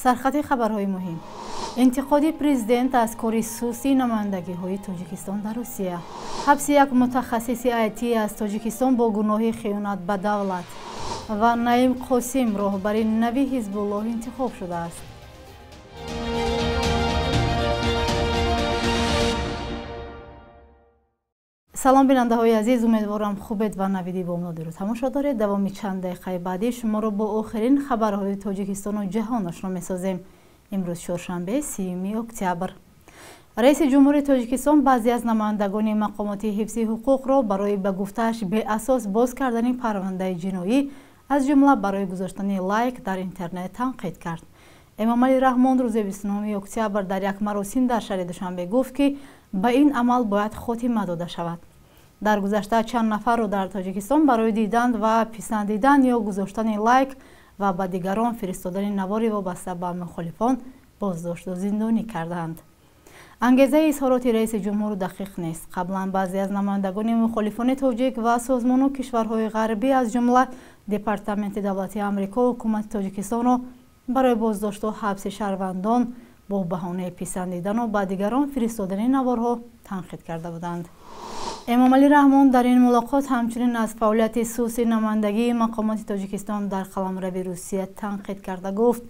سرخط خبرهای مهم. انتقاد پرزیدنت از کار سوسی نمایندگی‌های تاجیکستان در روسیه. حبس یک متخصص آیتی از تاجیکستان با گناه خیانت به دولت و نعیم قاسم راهبر نوی حزب الله انتخاب شده است. سلام بیننده های عزیز، امیدوارم خوبید و نویدی با منادی رو تماشا دارید. دوامی چند دقیقه بعدی شما رو با آخرین خبرهای تاجیکستان و جهان آشنا می‌سازیم. امروز چهارشنبه 30 اکتبر. رئیس جمهور تاجیکستان بعضی از نمایندگان مقامات حفظی حقوق را برای به گفته‌اش به اساس باز کردن پرونده جنایی از جمله برای گذاشتن لایک در اینترنت تنقید کرد. امام علی رحمان روز 29 اکتبر در یک مراسم در شهر دوشنبه گفت که به این عمل باید خاتمه داده شود. در گذشته چند نفر را در تاجیکستان برای دیدن و پسندیدن یا گذاشتن لایک و به دیگران فرستادن نواری وابسته به مخالفان بازداشت و زندانی کردند. انگیزه اظهارات رئیس جمهور دقیق نیست. قبلا بعضی از نمایندگان مخالفان تاجیک و سازمان و کشورهای غربی از جمله دپارتمنت دولتی آمریکا و حکومت تاجیکستان را برای بازداشت و حبس شهروندان با بهانه پسندیدن و به دیگران فرستادن نوارها تنقید کرده بودند. امام علی رحمان در این ملاقات همچنین از فعالیت سوسی نمایندگی مقامات تاجیکستان در قلمرو روسیه تنقید کرده گفت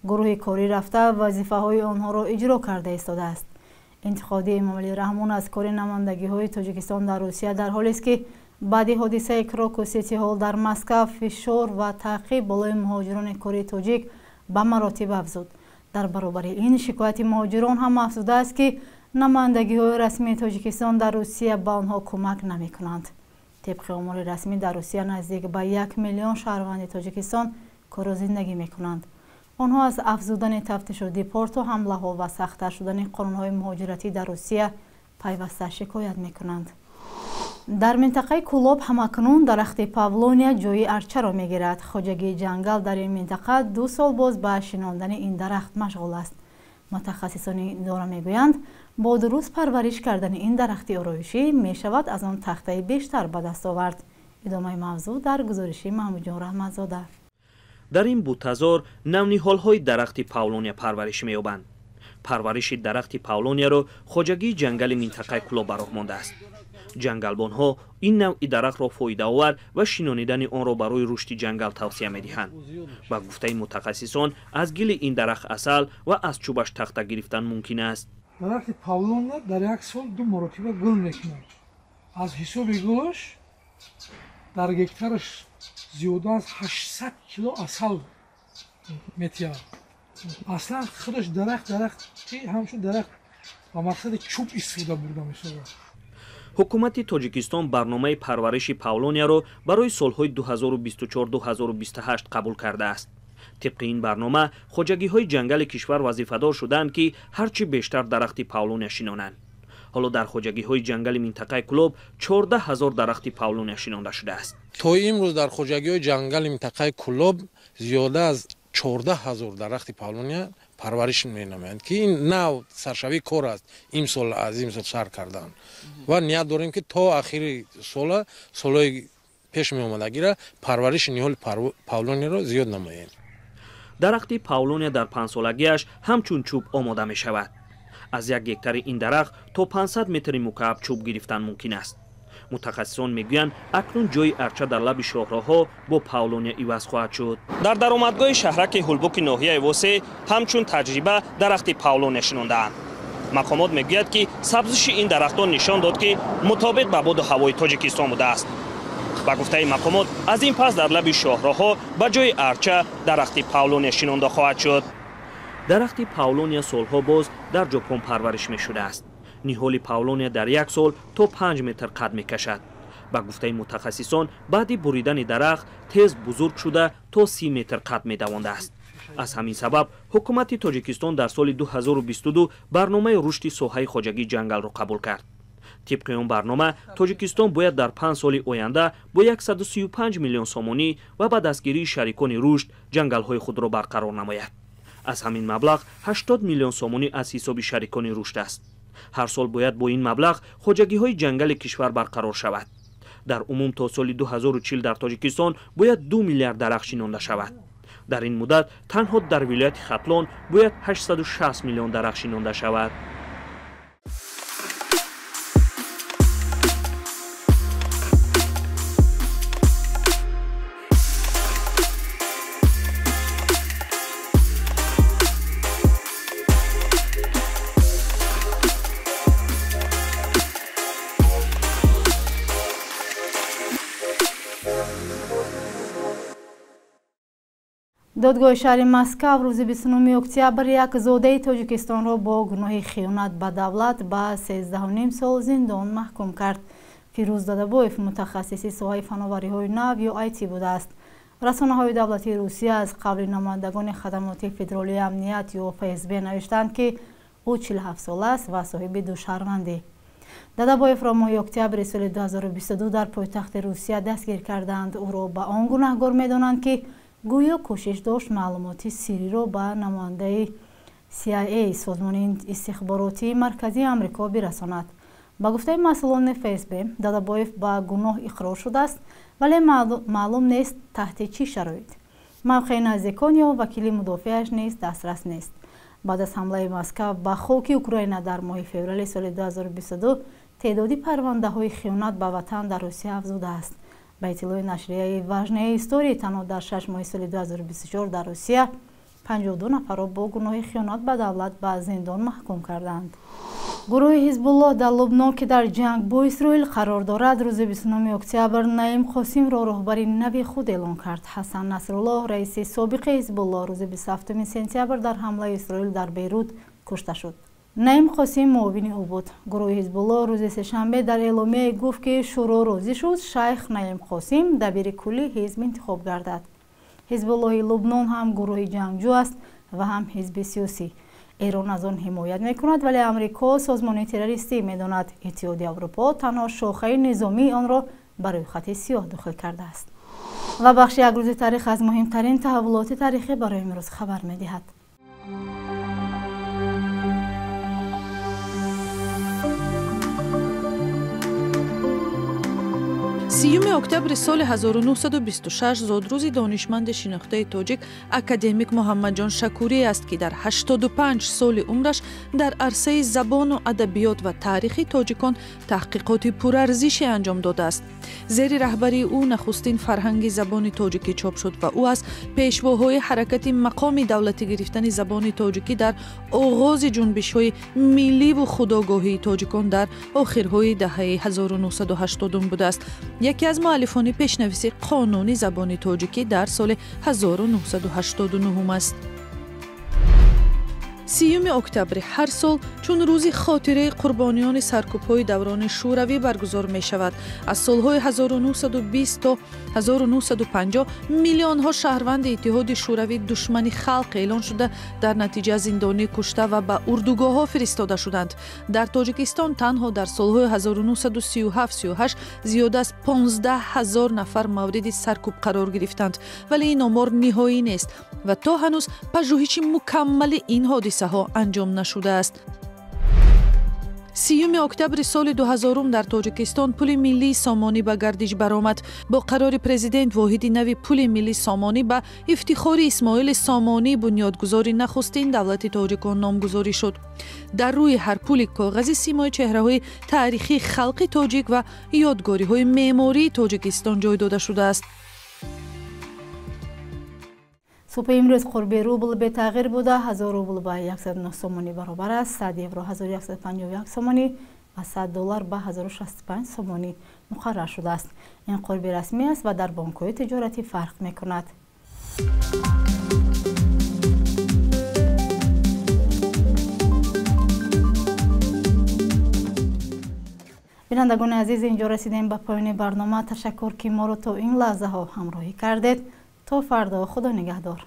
گروه کاری رفته وظیفه های آنها را اجرا کرده ایستاده است. انتقاد امام علی رحمان از کار نمایندگی های تاجیکستان در روسیه در حالی است که بعد حادثه کراک و سیتی هال در مسکو فشار و تعقیب بالای مهاجران کاری تاجیک به مراتب افزود. در برابر این شکایت مهاجران هم افزوده است که نمایندگی های رسمی تاجیکستان در روسیه به آنها کمک نمی کنند. طبق آمار رسمی در روسیه نزدیک به 1 میلیون شهروند تاجیکستان کار و زندگی می کنند. آنها از افزودن تفتیش و دیپورت و حمله ها و سخت‌تر شدن قانون های مهاجرتی در روسیه پیوسته شکایت می کنند. در منطقه کولوب همکنون درخت پاولونیا جای ارچه را می گیرد. خواجگی جنگل در این منطقه 2 سال باز به شناندن این درخت مشغول است. متخصصان این دوره می گویند با درست پرورش کردن این درخت آرایشی می شود از آن تخته بیشتر به دست آورد. ادامه موضوع در گزارش محمود جان رحمتزاده. در این بوته‌زار نونی‌هال‌های درخت پاولونیا پرورش می‌یابند. پرورش درخت پاولونیا را خواجگی جنگل منطقه کولوب راه مانده است. جنگلبان‌ها این نوع درخت را فایده‌آور و شنانیدن آن را برای رشد جنگل توصیه می‌دهند. با گفته متخصصان از گل این درخت عسل و از چوبش تخته گرفتن ممکن است. درخت پاولونیا در یک سال 2 مرتبه گل می‌کند. از حساب گلش در گکترش زیاده از 800 کیلو عسل می‌تیاد. اصلا خودش درختی همچون درخت با مقصد چوب استفاده برده می‌شود. حکومت تاجیکستان برنامه پرورش پاولونیا را برای سالهای 2024-2028 قبول کرده است. طبق این برنامه خواجگی‌های جنگل کشور وظیفه‌دار شدند که هرچی بیشتر درخت پاولونیا شنانند. حالا در خواجگی‌های جنگل منطقه کولوب 14,000 درخت پاولونیا شنانده شده است. تا امروز در خواجگی‌های جنگل منطقه کولوب زیاده از 14,000 درخت پاولونیا پرورش می‌نمایند که این نوع سرشوی کار است. این سال سر کردند و نیت داریم که تا آخر سال‌های پیش می‌آمدگی را پرورش نهال پاولونیا را زیاد نماییم. درخت پاولونیا در 5 سالگیش همچون چوب آماده می‌شود. از یک گکتر این درخت تا 500 متر مکعب چوب گرفتن ممکن است. متخصصان میگویند اکنون جای ارچه در لب شاهراه‌ها با پاولونیا عوض خواهد شد. در درآمدگاه شهرک هولبوک ناحیه واسه همچون تجربه درخت پاولونیا شنانده‌اند. مقامات میگویند که سبزش این درختان نشان داد که مطابق با باد و هوای تاجیکستان بوده است. با گفته مقامات از این پس در لب شاهراه‌ها به جای ارچه درخت پاولونیا شنانده خواهد شد. درخت پاولونیا سالها باز در ژاپن پرورش می شده است. نهال پاولونیا در 1 سال تا 5 متر قد می کشد. با گفته متخصصان بعد بریدن درخت تیز بزرگ شده تا 30 متر قد می دوانده است. از همین سبب حکومت تاجیکستان در سال 2022 برنامه رشد ساحه خواجگی جنگل را قبول کرد. طبق آن برنامه تاجیکستان باید در 5 سال آینده با 135 میلیون سومانی و با دستگیری شریکان رشد جنگل‌های خود را برقرار نماید. از همین مبلغ 80 میلیون سومانی از حساب شریکان رشد است. هر سال باید با این مبلغ خواجگی‌های جنگل کشور برقرار شود. در عموم تا سال 2040 در تاجیکستان باید 2 میلیارد درخت شنانده شود. در این مدت تنها در ولایت ختلان باید 860 میلیون درخت شنانده شود. دادگاه شهر مسکو روز 29 اکتبر یک زاده تاجیکستان را با گناه خیانت به دولت به 13.5 سال زندان محکوم کرد. فیروز دادابویف متخصص ساحه فناوری‌های نو یا آیتی بوده است. رسانه‌های دولتی روسیه از قبل نمایندگان خدمات فدرالی امنیت یا FSB نوشتند که او 47 سال است و صاحب دو شهروندی. دادابویف را ماه اکتبر سال 2022 در پایتخت روسیه دستگیر کردند. او را به آن گناهکار می‌دانند که گویا کوشش داشت معلومات سری را به نماینده CIA سازمان استخباراتی مرکزی آمریکا برساند. با گفته مسئولان FSB دادابویف به گناه اقرار شده است ولی معلوم نیست تحت چه شرایط. موقع نزدیکان یا وکیل مدافعش نیز دسترس نیست. بعد از حمله مسکو به خاک اوکراین در ماه فوریه سال 2022 تعدادی پرونده های خیانت به وطن در روسیه افزوده است. به اطلاع نشریه وژنه استوری تنها در 6 ماه سال 2024 در روسیه 52 نفر را با گناه خیانت به دولت به زندان محکوم کردند. گروه حزب الله در لبنان که در جنگ با اسرائیل قرار دارد روز 29 اکتبر نعیم قاسم را رهبری نو خود اعلام کرد. حسن نصرالله رئیس سابق حزب الله روز 27 سپتامبر در حمله اسرائیل در بیروت کشته شد. نعیم قاسم معاون او بود. گروه حزب الله روز سه‌شنبه در اعلامیه گفت که شورا راضی شد شیخ نعیم قاسم دبیر کلی حزب انتخاب گردد. حزب الله لبنان هم گروه جنگجو است و هم حزب سیاسی. ایران از آن حمایت میکند ولی امریکا سازمان تروریستی میداند. اتحادیه اروپا تنها شاخه نظامی آن را برای خط سیاه داخل کرده است. و بخش یک روز تاریخ از مهمترین تحولات تاریخی برای امروز خبر میدهد. 30 اکتبر سال 1926 زادروز دانشمند شناخته تاجیک اکادمیک محمدجان شکوری است که در 85 سال عمرش در عرصه زبان و ادبیات و تاریخ تاجیکان تحقیقات پرارزشی انجام داده است. زیر رهبری او نخستین فرهنگ زبان تاجیکی چاپ شد و او از پیشواهای حرکت مقام دولتی گرفتن زبان تاجیکی در آغاز جنبش‌های ملی و خودآگاهی تاجیکان در آخرهای دهه 1980 بوده است. یکی از مؤلفان پیشنویس قانون زبان تاجیکی در سال 1989 است. 30 اکتبر هر سال چون روز خاطره قربانیان سرکوب‌های دوران شوروی برگزار می شود. از سالهای 1920 تا 1950 میلیون ها شهروند اتحاد شوروی دشمن خلق اعلان شده در نتیجه زندانی کشته و به اردوگاه ها فرستاده شدند. در تاجیکستان تنها در سالهای 1937-38 زیاد از 15,000 نفر مورد سرکوب قرار گرفتند ولی این آمار نهایی نیست و تا هنوز پژوهش مکمل این حادثه ها انجام نشده است. 30 اکتبر سال 2000 در تاجیکستان پل ملی سامانی به گردش برآمد. با قرار پرزیدنت واحد نوی پل ملی سامانی به افتخار اسماعیل سامانی بنیادگذار نخستین دولت تاجیکان نامگذاری شد. در روی هر پل کاغذی سیمای چهره‌های تاریخی خلق تاجیک و یادگاری‌های معماری تاجیکستان جای داده شده است. صبح امروز قرب روبل به تغییر بوده. 1000 روبل به 109 سومانی برابر است. 100 یورو 1151 سومانی و 100 دلار به 1065 سومانی مقرر شده است. این قرب رسمی است و در بانک‌های تجارتی فرق می‌کند. بینندگان عزیز اینجا رسیدیم به پایان برنامه. تشکر که ما را تا این لحظه ها همراهی کردید. تا فردا خدا نگهدار.